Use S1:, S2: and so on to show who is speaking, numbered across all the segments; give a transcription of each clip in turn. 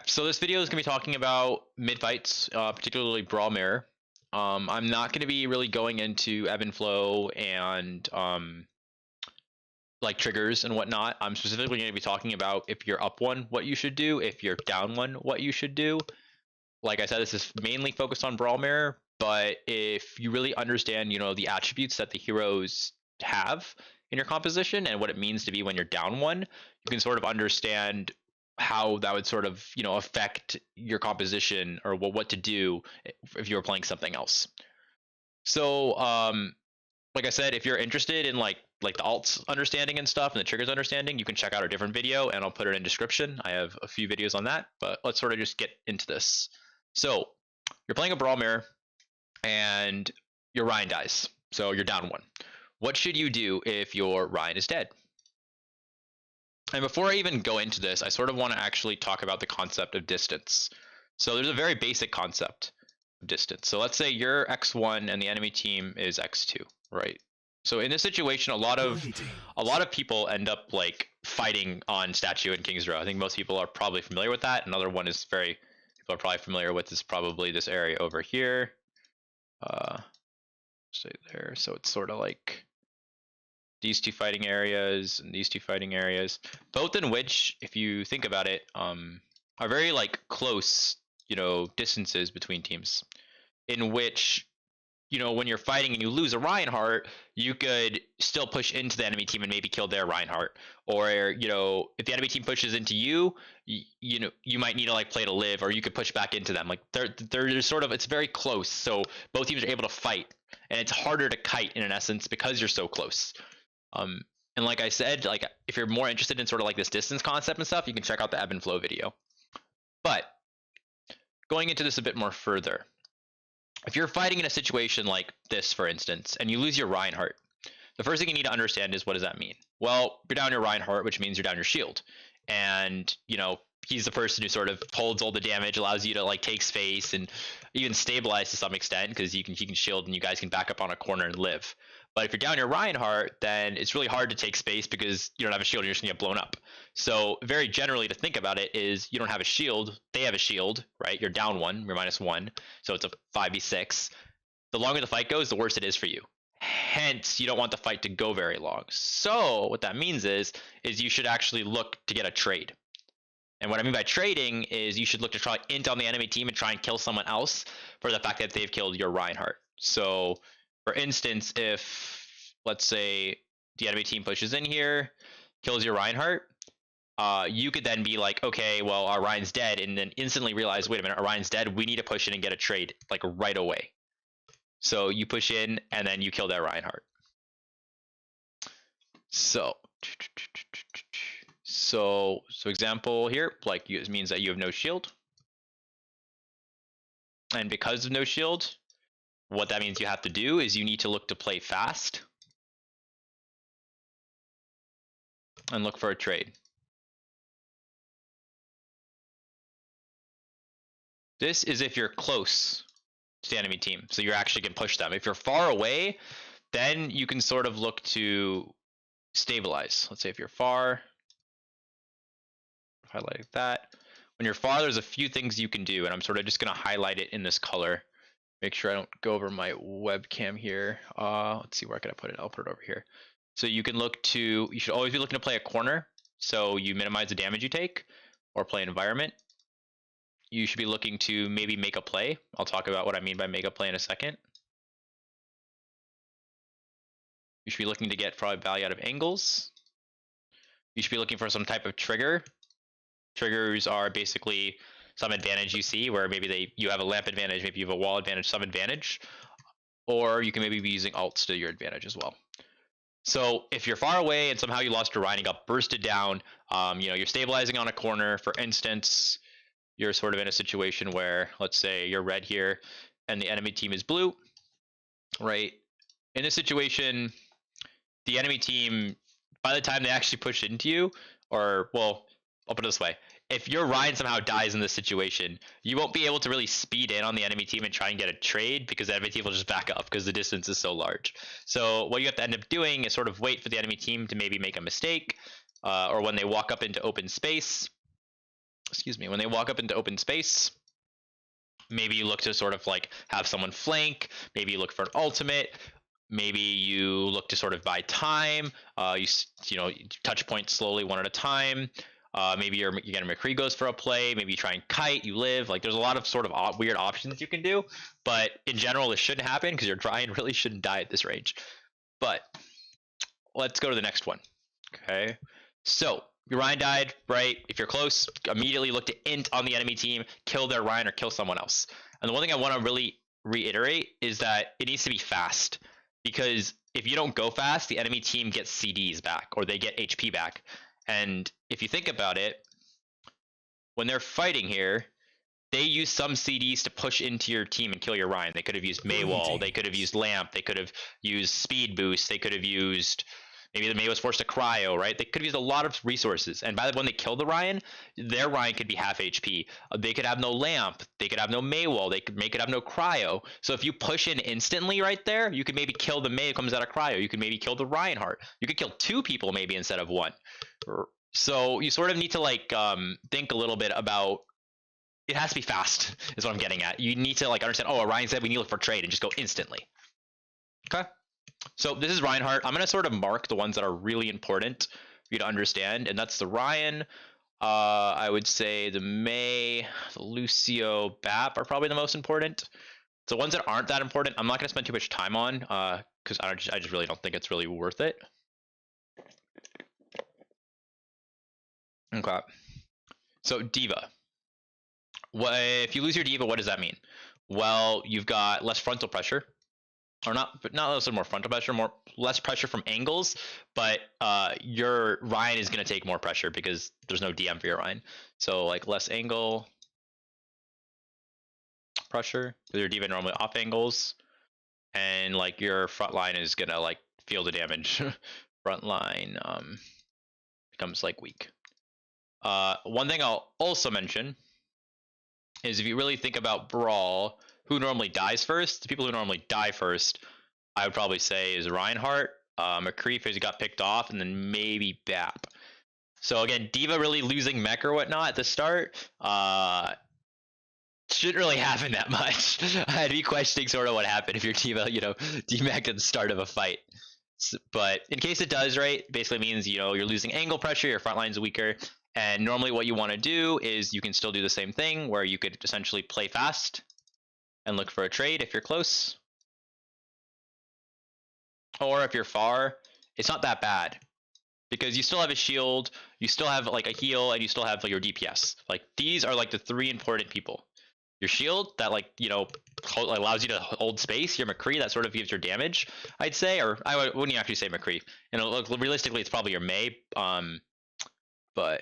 S1: So this video is going to be talking about mid-fights, particularly Brawl Mirror. I'm not going to be really going into ebb and flow and like triggers and whatnot. I'm specifically going to be talking about if you're up one, what you should do. If you're down one, what you should do. Like I said, this is mainly focused on Brawl Mirror, but if you really understand, the attributes that the heroes have in your composition and what it means to be when you're down one, you can sort of understand how that would sort of, affect your composition or what to do if you were playing something else. So, like I said, if you're interested in like the alts understanding and stuff and the triggers understanding, you can check out a different video and I'll put it in description. I have a few videos on that, but let's sort of just get into this. So you're playing a Brawl Mirror and your Ryan dies. So you're down one. What should you do if your Ryan is dead? And before I even go into this, I sort of want to actually talk about the concept of distance. So there's a very basic concept of distance. So let's say you're X1 and the enemy team is X2, right? So in this situation, a lot of people end up like fighting on Statue and King's Row. I think most people are probably familiar with that. Another one is people are probably familiar with is probably this area over here. Stay there. So it's sort of like these two fighting areas and these two fighting areas, both in which, if you think about it, are very like close, distances between teams. In which, when you're fighting and you lose a Reinhardt, you could still push into the enemy team and maybe kill their Reinhardt. Or, if the enemy team pushes into you, you might need to like play to live, or you could push back into them. Like they're sort of, it's very close. So both teams are able to fight, and it's harder to kite in an essence because you're so close. And like I said, like if you're more interested in sort of like this distance concept and stuff, you can check out the ebb and flow video. But going into this a bit more further, if you're fighting in a situation like this, for instance, and you lose your Reinhardt, the first thing you need to understand is, what does that mean? Well, you're down your Reinhardt, which means you're down your shield. And, he's the person who sort of holds all the damage, allows you to like take space and even stabilize to some extent, because he can shield and you guys can back up on a corner and live. But if you're down your Reinhardt, then it's really hard to take space because you don't have a shield and you're just gonna get blown up. So very generally to think about it is, you don't have a shield, they have a shield, right? You're down one, you're -1, so it's a 5v6. The longer the fight goes, the worse it is for you. Hence, you don't want the fight to go very long. So what that means is you should actually look to get a trade. And what I mean by trading is you should look to try int on the enemy team and try and kill someone else for the fact that they've killed your Reinhardt. So for instance, if let's say the enemy team pushes in here, kills your Reinhardt, you could then be like, okay, well, our Ryan's dead, and then instantly realize, wait a minute, our Ryan's dead, we need to push in and get a trade like right away. So you push in and then you kill their Reinhardt. So example here, like it means that you have no shield. And because of no shield, what that means you have to do is you need to look to play fast and look for a trade. This is if you're close to the enemy team, so you actually can push them. If you're far away, then you can sort of look to stabilize. Let's say if you're far, highlight that. When you're far, there's a few things you can do, and I'm sort of just going to highlight it in this color. Make sure I don't go over my webcam here. Let's see, where can I put it? I'll put it over here. So you can look to, you should always be looking to play a corner, so you minimize the damage you take, or play an environment. You should be looking to maybe make a play. I'll talk about what I mean by make a play in a second. You should be looking to get probably value out of angles. You should be looking for some type of trigger. Triggers are basically some advantage you see, where maybe you have a lamp advantage, maybe you have a wall advantage, some advantage, or you can maybe be using alts to your advantage as well. So if you're far away and somehow you lost your Ryan and got bursted down, you're stabilizing on a corner, for instance, you're sort of in a situation where, let's say you're red here and the enemy team is blue, right? In this situation, the enemy team, by the time they actually push into you, or, well, I'll put it this way. If your Ryan somehow dies in this situation, you won't be able to really speed in on the enemy team and try and get a trade, because the enemy team will just back up because the distance is so large. So what you have to end up doing is sort of wait for the enemy team to maybe make a mistake, or when they walk up into open space, excuse me, when they walk up into open space, maybe you look to sort of like have someone flank, maybe you look for an ultimate, maybe you look to sort of buy time, you touch points slowly one at a time. Maybe you get a McCree goes for a play. Maybe you try and kite. You live. Like there's a lot of sort of weird options you can do. But in general, this shouldn't happen because your Ryan really shouldn't die at this range. But let's go to the next one. Okay. So your Ryan died, right? If you're close, immediately look to int on the enemy team, kill their Ryan or kill someone else. And the one thing I want to really reiterate is that it needs to be fast. Because if you don't go fast, the enemy team gets CDs back or they get HP back. And if you think about it, when they're fighting here, they use some CDs to push into your team and kill your Ryan. They could have used Maywall, they could have used Lamp, they could have used Speed Boost, they could have used maybe the May was forced to cryo, right? They could have used a lot of resources. And by the when they kill the Ryan, their Ryan could be half HP. They could have no Lamp, they could have no Maywall, they could have no cryo. So if you push in instantly right there, you could maybe kill the May who comes out of cryo. You could maybe kill the Reinhardt. You could kill 2 people maybe instead of 1. So you sort of need to like think a little bit about it has to be fast is what I'm getting at. You need to like understand, oh, Ryan said we need to look for trade and just go instantly. Okay. So this is Reinhardt. I'm going to sort of mark the ones that are really important for you to understand. And that's the Ryan. I would say the May, the Lucio, BAP are probably the most important. The ones that aren't that important, I'm not going to spend too much time on because I just really don't think it's really worth it. Okay. So Diva. If you lose your Diva, what does that mean? Well, you've got less frontal pressure, or not less more frontal pressure, less pressure from angles, but your Ryan is going to take more pressure because there's no DM for your Ryan. So like less angle pressure because your Diva normally off angles, and like your front line is going to like feel the damage. Front line becomes like weak. One thing I'll also mention is if you really think about Brawl, who normally dies first? The people who normally die first, I would probably say is Reinhardt, McCree if he got picked off, and then maybe BAP. So again, Diva really losing mech or whatnot at the start shouldn't really happen that much. I'd be questioning sort of what happened if your Diva, demech at the start of a fight. But in case it does, right, basically means, you're losing angle pressure, your front line's weaker. And normally what you want to do is you can still do the same thing where you could essentially play fast and look for a trade if you're close. Or if you're far, it's not that bad because you still have a shield, you still have like a heal, and you still have like your DPS. Like these are like the 3 important people. Your shield that allows you to hold space. Your McCree that sort of gives your damage, I'd say, or I wouldn't actually say McCree. Realistically, it's probably your May.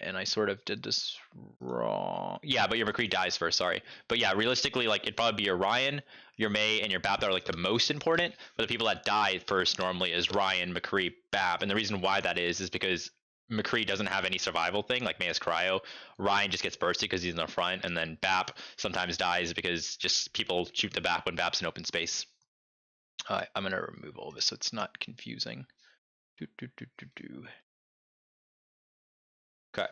S1: And I sort of did this wrong. Yeah, but your McCree dies first, sorry. But yeah, realistically, like it'd probably be your Ryan, your May, and your BAP that are like the most important. But the people that die first normally is Ryan, McCree, BAP. And the reason why that is because McCree doesn't have any survival thing, like May has cryo. Ryan just gets bursted because he's in the front, and then BAP sometimes dies because just people shoot the BAP when BAP's in open space. I'm gonna remove all of this so it's not confusing. Okay.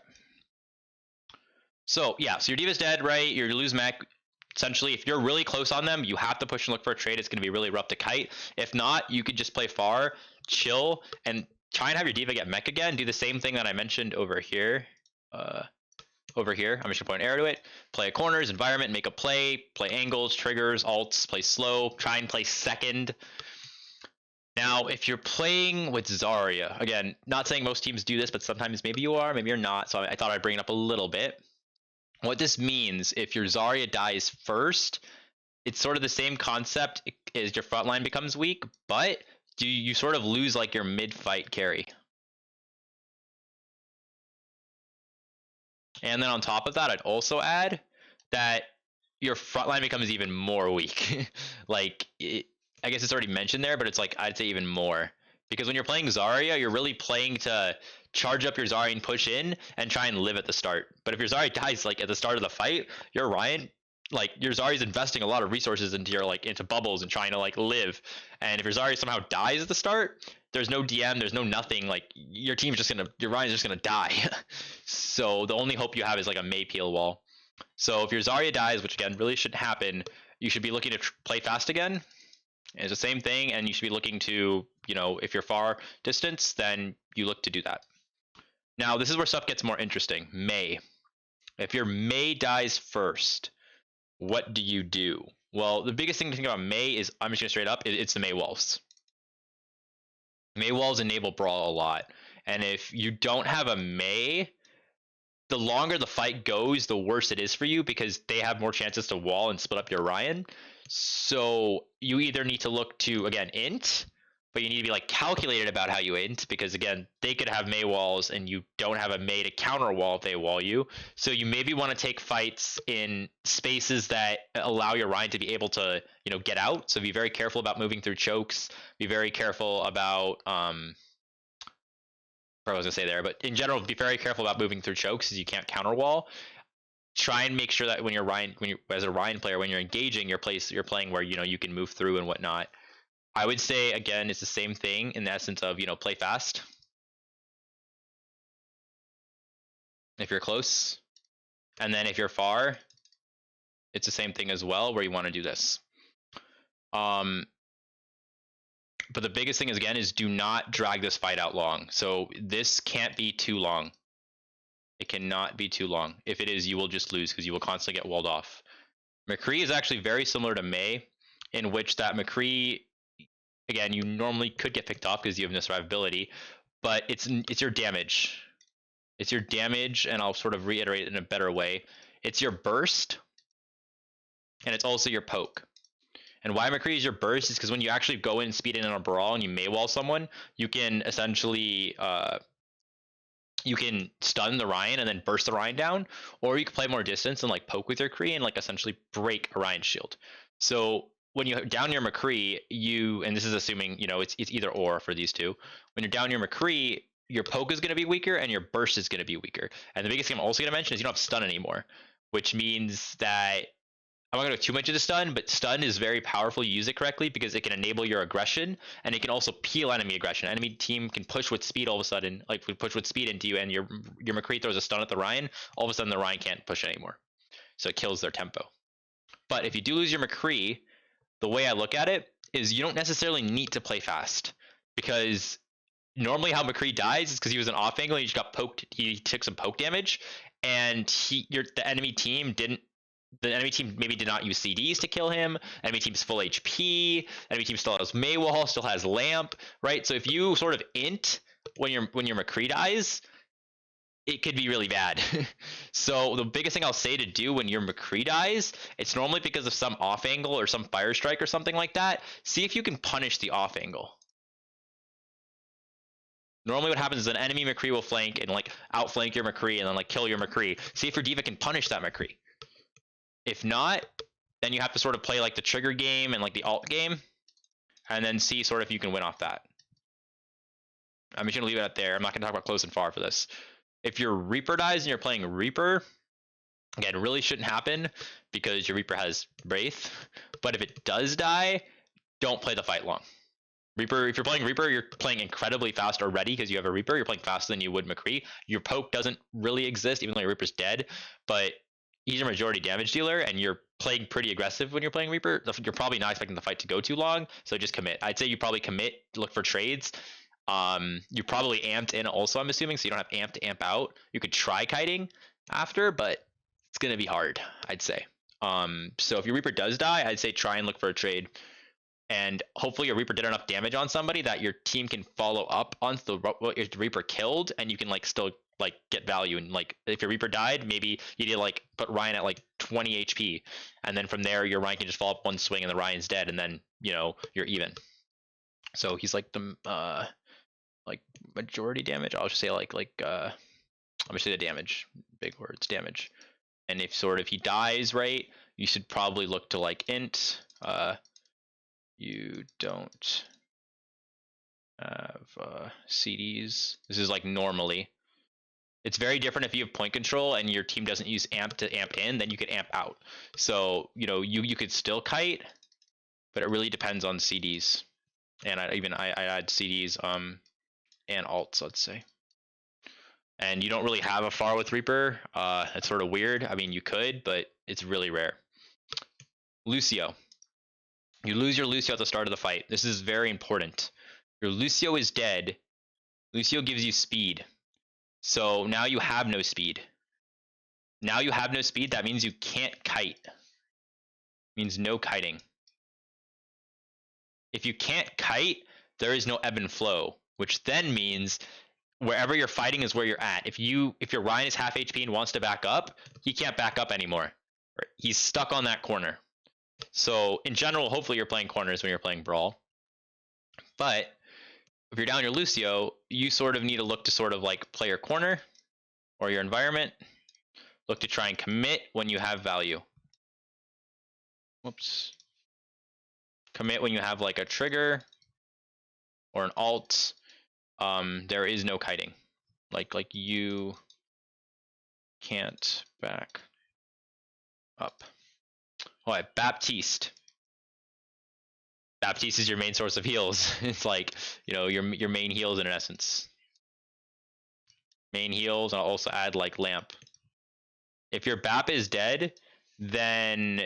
S1: So yeah, so your Diva's dead, right? You lose mech. Essentially, if you're really close on them, you have to push and look for a trade. It's going to be really rough to kite. If not, you could just play far, chill, and try and have your Diva get mech again. Do the same thing that I mentioned over here. I'm just going to point an arrow to it. Play corners, environment, make a play angles, triggers, alts, play slow, try and play second. Now, if you're playing with Zarya, again, not saying most teams do this, but sometimes maybe you are, maybe you're not, so I thought I'd bring it up a little bit. What this means, if your Zarya dies first, it's sort of the same concept as your front line becomes weak, but you sort of lose like your mid-fight carry. And then on top of that, I'd also add that your front line becomes even more weak. I guess it's already mentioned there, but it's like I'd say even more. Because when you're playing Zarya, you're really playing to charge up your Zarya and push in and try and live at the start. But if your Zarya dies like at the start of the fight, your Ryan like your Zarya's investing a lot of resources into your like into bubbles and trying to like live. And if your Zarya somehow dies at the start, there's no DM, there's no nothing. Like your team's just gonna your Ryan's just gonna die. So the only hope you have is like a May peel wall. So if your Zarya dies, which again really shouldn't happen, you should be looking to play fast again. It's the same thing, and you should be looking to, you know, if you're far distance, then you look to do that. Now this is where stuff gets more interesting. May. If your May dies first, what do you do? Well, the biggest thing to think about May is, I'm just going to straight up, it's the May walls. May walls enable Brawl a lot. And if you don't have a May, the longer the fight goes, the worse it is for you because they have more chances to wall and split up your Ryan. So you either need to look to, again, int, but you need to be like calculated about how you int because again, they could have May walls and you don't have a May to counter wall if they wall you. So you maybe want to take fights in spaces that allow your Ryan to be able to, you know, get out. So be very careful about moving through chokes. Be very careful about what I was gonna say there, but in general, be very careful about moving through chokes as you can't counter wall. Try and make sure that when you're Ryan, when you as a Ryan player, when you're engaging your place, you're playing where you know you can move through and whatnot. I would say again, it's the same thing in the essence of, you know, play fast if you're close, and then if you're far, it's the same thing as well where you want to do this. Um, but the biggest thing is again is do not drag this fight out long. So this can't be too long. It cannot be too long. If it is, you will just lose because you will constantly get walled off. McCree is actually very similar to May, in which that McCree, again, you normally could get picked off because you have no survivability, but it's your damage. It's your damage, and I'll sort of reiterate it in a better way. It's your burst, and it's also your poke. And why McCree is your burst is because when you actually go in, speed in on a brawl, and you May wall someone, you can essentially you can stun the Ryan and then burst the Ryan down, or you can play more distance and like poke with your Kree and like essentially break a Ryan shield. So when you down your McCree, and this is assuming, you know, it's either or for these two. When you're down your McCree, your poke is going to be weaker and your burst is going to be weaker. And the biggest thing I'm also going to mention is you don't have stun anymore, which means that I'm not going to go too much into stun, but stun is very powerful. You use it correctly because it can enable your aggression, and it can also peel enemy aggression. Enemy team can push with speed all of a sudden, like push with speed into you, and your McCree throws a stun at the Ryan. All of a sudden, the Ryan can't push anymore, so it kills their tempo. But if you do lose your McCree, the way I look at it is you don't necessarily need to play fast because normally how McCree dies is because he was an off angle. He just got poked. He took some poke damage, and the enemy team didn't. The enemy team maybe did not use CDs to kill him. Enemy team's full HP. Enemy team still has Maywall, still has Lamp, right? So if you sort of int when your McCree dies, it could be really bad. So the biggest thing I'll say to do when your McCree dies, it's normally because of some off angle or some fire strike or something like that. See if you can punish the off angle. Normally what happens is an enemy McCree will flank and like outflank your McCree and then like kill your McCree. See if your Diva can punish that McCree. If not, then you have to sort of play like the trigger game and like the alt game, and then see sort of if you can win off that. I'm just gonna leave it at there. I'm not gonna talk about close and far for this. If your Reaper dies and you're playing Reaper, again, it really shouldn't happen because your Reaper has Wraith. But if it does die, don't play the fight long. Reaper, if you're playing Reaper, you're playing incredibly fast already because you have a Reaper. You're playing faster than you would McCree. Your poke doesn't really exist, even though your Reaper's dead. But he's a majority damage dealer, and you're playing pretty aggressive when you're playing Reaper. You're probably not expecting the fight to go too long, so just commit. I'd say you probably commit, look for trades. You probably amped in also, I'm assuming, so you don't have amp to amp out. You could try kiting after, but it's gonna be hard, I'd say. So if your Reaper does die, I'd say try and look for a trade. And hopefully your Reaper did enough damage on somebody that your team can follow up on what your Reaper killed, and you can like still like get value. And like if your Reaper died, maybe you need like put Ryan at like 20 HP, and then from there your Ryan can just follow up one swing and the Ryan's dead, and then you know you're even. So he's like the like majority damage. I'll just say like I'm gonna say the damage. Big words, damage. And if sort of he dies, right, you should probably look to like int. You don't have CDs. This is like normally. It's very different if you have point control and your team doesn't use amp to amp in, then you could amp out. So, you know, you could still kite, but it really depends on CDs. And I add CDs and alts, let's say. And you don't really have a far with Reaper. It's sort of weird. I mean, you could, but it's really rare. Lucio. You lose your Lucio at the start of the fight. This is very important. Your Lucio is dead. Lucio gives you speed. So now you have no speed. Now you have no speed. That means you can't kite. It means no kiting. If you can't kite, there is no ebb and flow, which then means wherever you're fighting is where you're at. If your Ryan is half HP and wants to back up, he can't back up anymore. He's stuck on that corner. So in general, hopefully you're playing corners when you're playing Brawl. But if you're down your Lucio, you sort of need to look to sort of like play your corner or your environment. Look to try and commit when you have value. Whoops. Commit when you have like a trigger or an alt. There is no kiting. Like you can't back up. Oh, Baptiste. Baptiste is your main source of heals. It's like, you know, your main heals in essence. Main heals, and I'll also add like lamp. If your Bap is dead, then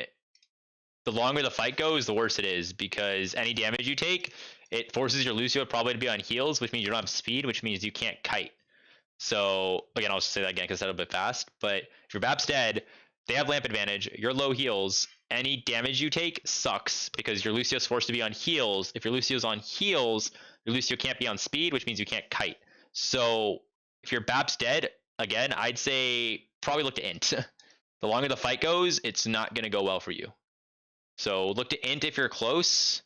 S1: the longer the fight goes, the worse it is, because any damage you take, it forces your Lucio probably to be on heals, which means you don't have speed, which means you can't kite. So again, I'll say that again because I said it a bit fast. But if your Bap's dead, they have lamp advantage. You're low heals. Any damage you take sucks because your Lucio's forced to be on heals. If your Lucio's on heals, your Lucio can't be on speed, which means you can't kite. So if your Bap's dead, again, I'd say probably look to int. The longer the fight goes, it's not going to go well for you. So look to int if you're close.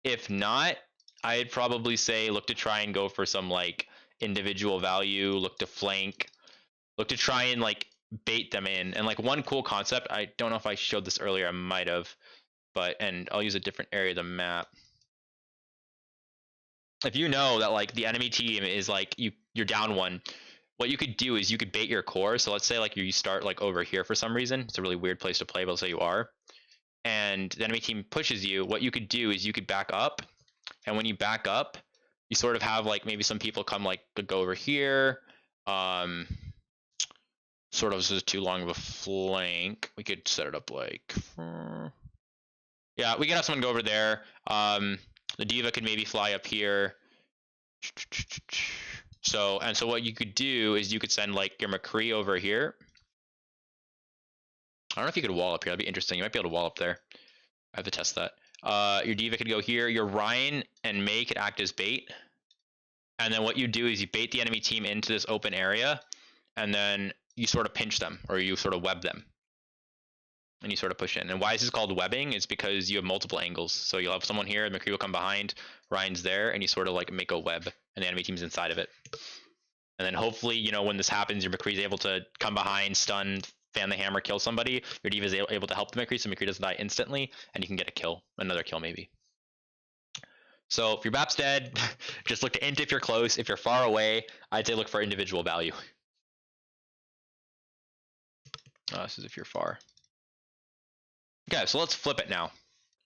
S1: If not, I'd probably say look to try and go for some like individual value, look to flank, look to try and like bait them in. And like one cool concept, I don't know if I showed this earlier, I might have, and I'll use a different area of the map. If you know that like the enemy team is like you're down one, what you could do is you could bait your core. So let's say like you start like over here for some reason. It's a really weird place to play, but let's say you are. And the enemy team pushes you. What you could do is you could back up. And when you back up, you sort of have like maybe some people come like go over here. Sort of this is too long of a flank. We could set it up like yeah, we could have someone go over there. The Diva could maybe fly up here. So what you could do is you could send like your McCree over here. I don't know if you could wall up here. That'd be interesting. You might be able to wall up there. I have to test that. Your Diva could go here. Your Ryan and Mei could act as bait. And then what you do is you bait the enemy team into this open area, and then you sort of pinch them, or you sort of web them. And you sort of push in. And why is this called webbing? Is because you have multiple angles. So you'll have someone here, McCree will come behind, Ryan's there, and you sort of like make a web, and the enemy team's inside of it. And then hopefully, you know, when this happens, your McCree's able to come behind, stun, fan the hammer, kill somebody. Your Diva is able to help the McCree, so McCree doesn't die instantly, and you can get a kill, another kill maybe. So if your Bap's dead, just look to int if you're close. If you're far away, I'd say look for individual value. This is if you're far. Okay, so let's flip it now.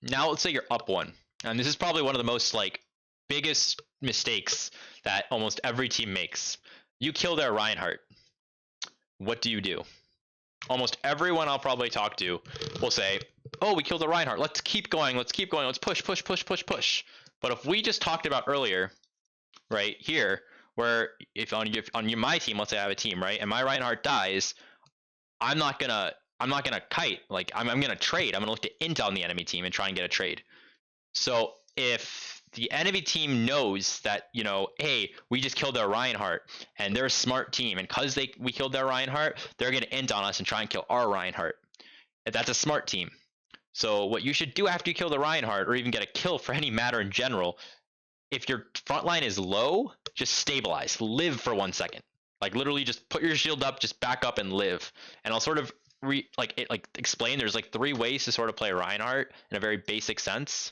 S1: Now let's say you're up one. And this is probably one of the most like biggest mistakes that almost every team makes. You kill their Reinhardt. What do you do? Almost everyone I'll probably talk to will say, oh, we killed the Reinhardt. Let's keep going. Let's keep going. Let's push, push, push, push, push. But if we just talked about earlier, right here, where if on my team, let's say I have a team, right, and my Reinhardt dies, I'm not gonna kite. Like I'm gonna trade. I'm gonna look to int on the enemy team and try and get a trade. So if the enemy team knows that, you know, hey, we just killed their Reinhardt and they're a smart team, and because we killed their Reinhardt, they're gonna int on us and try and kill our Reinhardt. That's a smart team. So what you should do after you kill the Reinhardt, or even get a kill for any matter in general, if your front line is low, just stabilize. Live for 1 second. Like literally just put your shield up, just back up and live. And I'll sort of explain there's like 3 ways to sort of play Reinhardt in a very basic sense.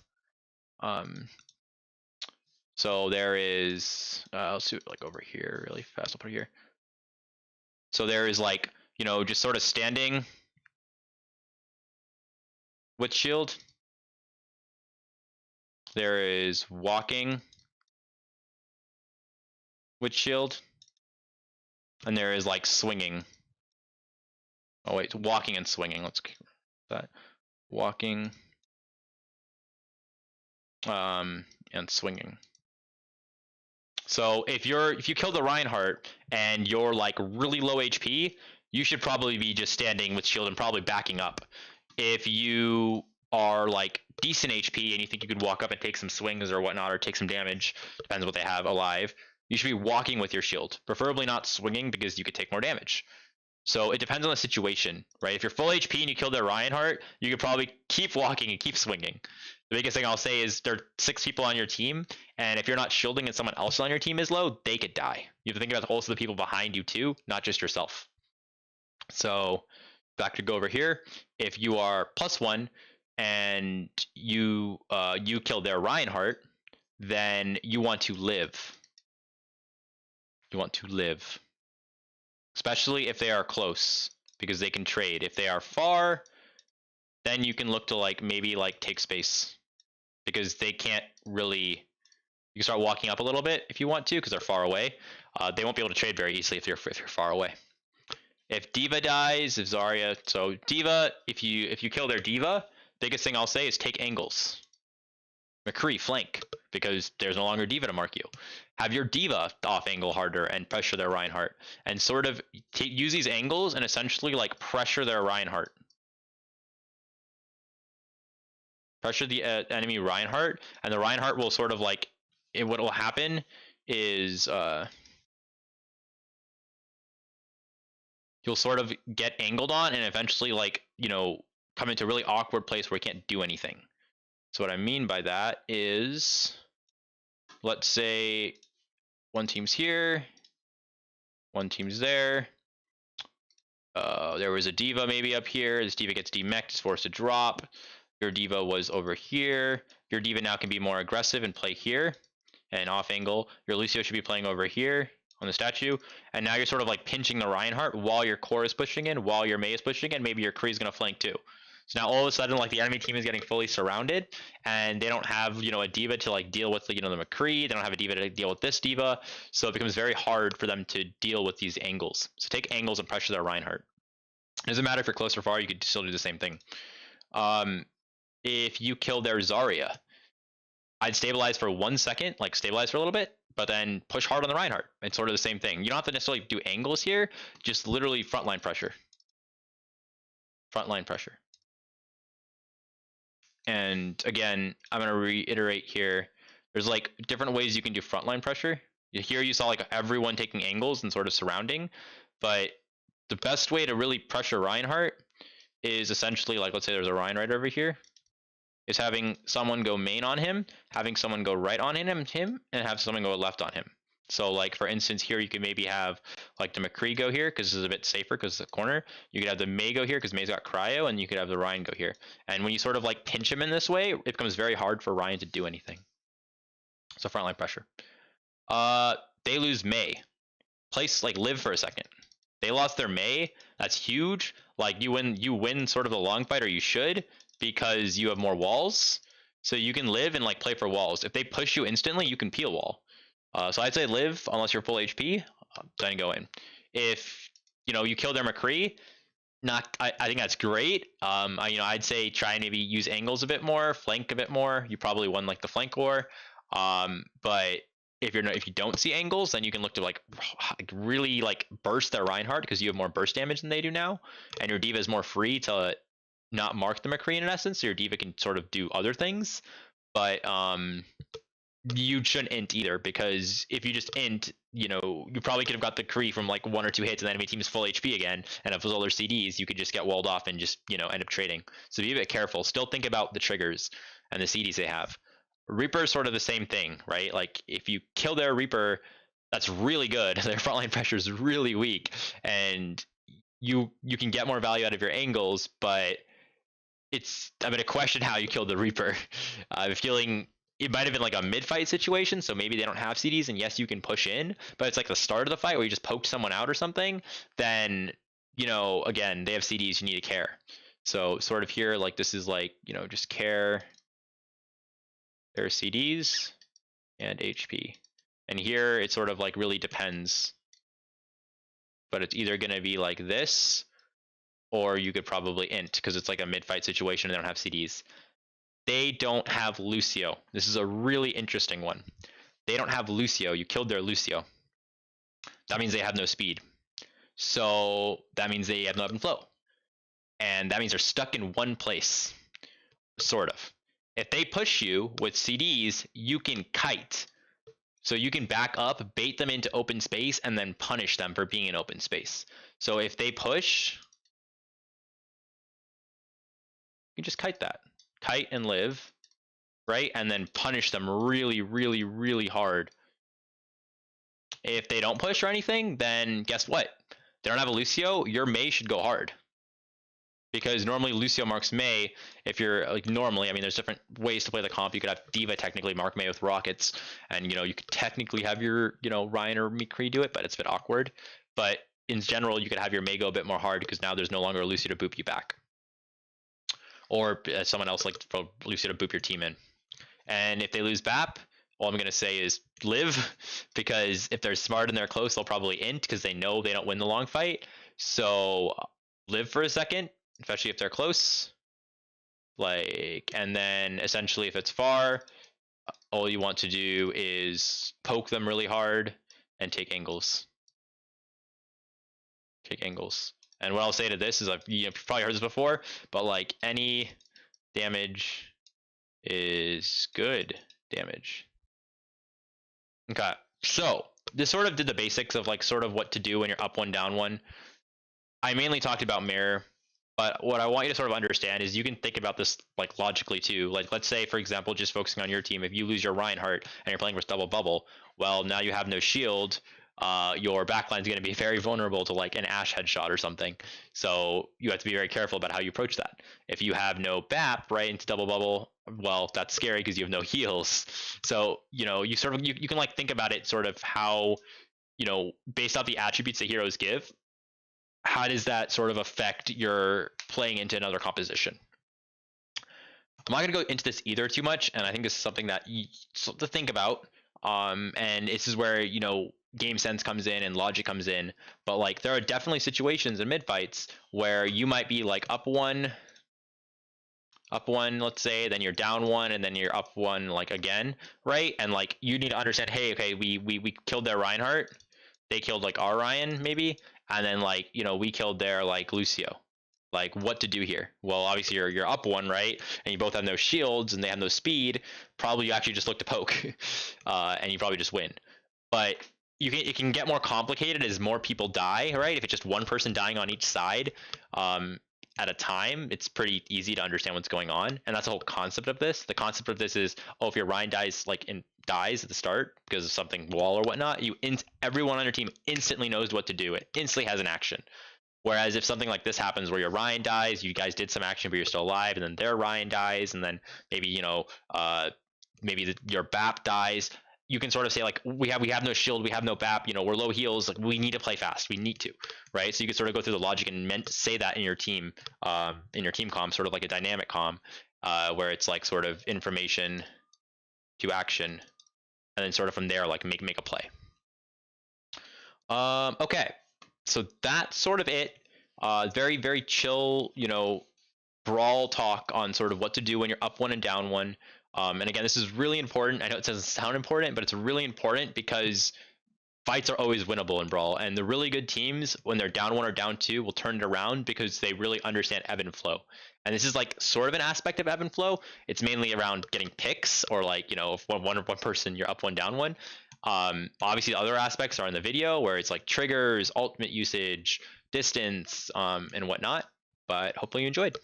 S1: So there is let's do it like over here really fast. I'll put it here. So there is like, you know, just sort of standing with shield. There is walking with shield. And there is like swinging. Oh wait, walking and swinging. Let's that walking and swinging. So if you kill the Reinhardt and you're like really low HP, you should probably be just standing with shield and probably backing up. If you are like decent HP and you think you could walk up and take some swings or whatnot, or take some damage, depends what they have alive, you should be walking with your shield, preferably not swinging because you could take more damage. So it depends on the situation, right? If you're full HP and you kill their Reinhardt, you could probably keep walking and keep swinging. The biggest thing I'll say is there are 6 people on your team, and if you're not shielding and someone else on your team is low, they could die. You have to think about also the people behind you too, not just yourself. So back to go over here. If you are +1 and you kill their Reinhardt, then you want to live. You want to live. Especially if they are close, because they can trade. If they are far, then you can look to like maybe like take space, because they can't really. You can start walking up a little bit if you want to, because they're far away. They won't be able to trade very easily if you're far away. If Diva dies, if Zarya, so Diva, if you kill their Diva, biggest thing I'll say is take angles. McCree flank, because there's no longer Diva to mark you. Have your Diva off angle harder and pressure their Reinhardt, and sort of use these angles and essentially like pressure their Reinhardt. Pressure the enemy Reinhardt, and the Reinhardt will sort of like, what will happen is you'll sort of get angled on and eventually like, you know, come into a really awkward place where you can't do anything. So what I mean by that is, let's say one team's here, one team's there. There was a Diva maybe up here. This Diva gets demeched, is forced to drop. Your Diva was over here. Your Diva now can be more aggressive and play here and off angle. Your Lucio should be playing over here on the statue. And now you're sort of like pinching the Reinhardt while your core is pushing in, while your Mei is pushing in. Maybe your Kree is going to flank too. So now all of a sudden, like, the enemy team is getting fully surrounded, and they don't have, you know, a Diva to like deal with the, you know, the McCree. They don't have a Diva to deal with this Diva. So it becomes very hard for them to deal with these angles. So take angles and pressure their Reinhardt. It doesn't matter if you're close or far, you could still do the same thing. If you kill their Zarya, I'd stabilize for 1 second, like stabilize for a little bit, but then push hard on the Reinhardt. It's sort of the same thing. You don't have to necessarily do angles here, just literally frontline pressure. Frontline pressure. And again, I'm going to reiterate here, there's like different ways you can do frontline pressure. Here you saw like everyone taking angles and sort of surrounding, but the best way to really pressure Reinhardt is essentially like, let's say there's a Reinhardt over here, is having someone go main on him, having someone go right on him, and have someone go left on him. So like, for instance, here you could maybe have like the McCree go here because this is a bit safer because it's a corner. You could have the Mei go here because Mei's got cryo, and you could have the Ryan go here. And when you sort of like pinch him in this way, it becomes very hard for Ryan to do anything. So frontline pressure. They lose Mei. Place like live for a second. They lost their Mei. That's huge. Like you win sort of the long fight, or you should, because you have more walls. So you can live and like play for walls. If they push you instantly, you can peel wall. So I'd say live unless you're full HP, then go in. If you know you kill their McCree, I think that's great. I'd say try and maybe use angles a bit more, flank a bit more. You probably won like the flank war. But if you don't see angles, then you can look to like really like burst their Reinhardt because you have more burst damage than they do now, and your Diva is more free to not mark the McCree in essence. So your Diva can sort of do other things, but you shouldn't int either, because if you just int, you know, you probably could have got the Kree from like 1 or 2 hits and the enemy team is full HP again, and if it was all their CDs, you could just get walled off and just, you know, end up trading. So be a bit careful. Still think about the triggers and the CDs they have. Reaper is sort of the same thing, right? Like if you kill their Reaper, that's really good. Their frontline pressure is really weak, and you can get more value out of your angles, but I'm going to question how you killed the Reaper. I'm feeling it might have been like a mid-fight situation, so maybe they don't have CDs, and yes, you can push in, but it's like the start of the fight where you just poked someone out or something, then, you know, again, they have CDs, you need to care. So sort of here, like this is like, you know, just care their CDs and HP. And here it sort of like really depends, but it's either going to be like this, or you could probably int because it's like a mid-fight situation and they don't have CDs. They don't have Lucio. This is a really interesting one. They don't have Lucio. You killed their Lucio. That means they have no speed. So that means they have no ebb and flow. And that means they're stuck in one place, sort of. If they push you with CDs, you can kite. So you can back up, bait them into open space, and then punish them for being in open space. So if they push, you can just kite that. Kite and live, right? And then punish them really, really, really hard. If they don't push or anything, then guess what? They don't have a Lucio, your Mei should go hard. Because normally Lucio marks Mei, if you're like normally, I mean, there's different ways to play the comp. You could have Diva technically mark Mei with rockets, and you know, you could technically have your, you know, Ryan or McCree do it, but it's a bit awkward. But in general, you could have your Mei go a bit more hard because now there's no longer a Lucio to boop you back. Or someone else like for Lucio to boop your team in. And if they lose BAP, all I'm going to say is live, because if they're smart and they're close, they'll probably int because they know they don't win the long fight. So live for a second, especially if they're close. Like, and then essentially if it's far, all you want to do is poke them really hard and take angles. Take angles. And what I'll say to this is, you've probably heard this before, but like any damage is good damage. Okay, so this sort of did the basics of like sort of what to do when you're up one, down one. I mainly talked about mirror, but what I want you to sort of understand is you can think about this like logically too. Like let's say, for example, just focusing on your team, if you lose your Reinhardt and you're playing with double bubble, well, now you have no shield. Your backline is going to be very vulnerable to like an Ash headshot or something. So you have to be very careful about how you approach that. If you have no BAP right into double bubble, well, that's scary because you have no heals. So, you know, you sort of, you can like think about it sort of how, you know, based off the attributes that heroes give, how does that sort of affect your playing into another composition? I'm not going to go into this either too much, and I think this is something that you to think about. And this is where, you know, game sense comes in and logic comes in. But like, there are definitely situations in mid fights where you might be like up one, let's say, then you're down one, and then you're up one like again, right? And like you need to understand, hey, okay, we killed their Reinhardt, they killed like our Ryan maybe, and then like, you know, we killed their like Lucio. Like what to do here? Well, obviously you're up one, right? And you both have no shields and they have no speed. Probably you actually just look to poke, and you probably just win. But it can get more complicated as more people die, right? If it's just one person dying on each side, at a time, it's pretty easy to understand what's going on. And that's the whole concept of this. The concept of this is, oh, if your Ryan dies dies at the start because of something wall or whatnot, everyone on your team instantly knows what to do. It instantly has an action. Whereas if something like this happens where your Ryan dies, you guys did some action but you're still alive, and then their Ryan dies, and then maybe, you know, your BAP dies, you can sort of say like, we have no shield, we have no BAP, you know, we're low heals, like we need to play fast, we need to, right? So you can sort of go through the logic and say that in your team comm, sort of like a dynamic comm, where it's like sort of information to action, and then sort of from there like make a play. Okay, so that's sort of it. Very, very chill, you know, brawl talk on sort of what to do when you're up one and down one. And again, this is really important. I know it doesn't sound important, but it's really important because fights are always winnable in Brawl. And the really good teams, when they're down one or down two, will turn it around because they really understand ebb and flow. And this is like sort of an aspect of ebb and flow. It's mainly around getting picks, or like, you know, if one person, you're up one, down one. Obviously, the other aspects are in the video where it's like triggers, ultimate usage, distance, and whatnot. But hopefully you enjoyed.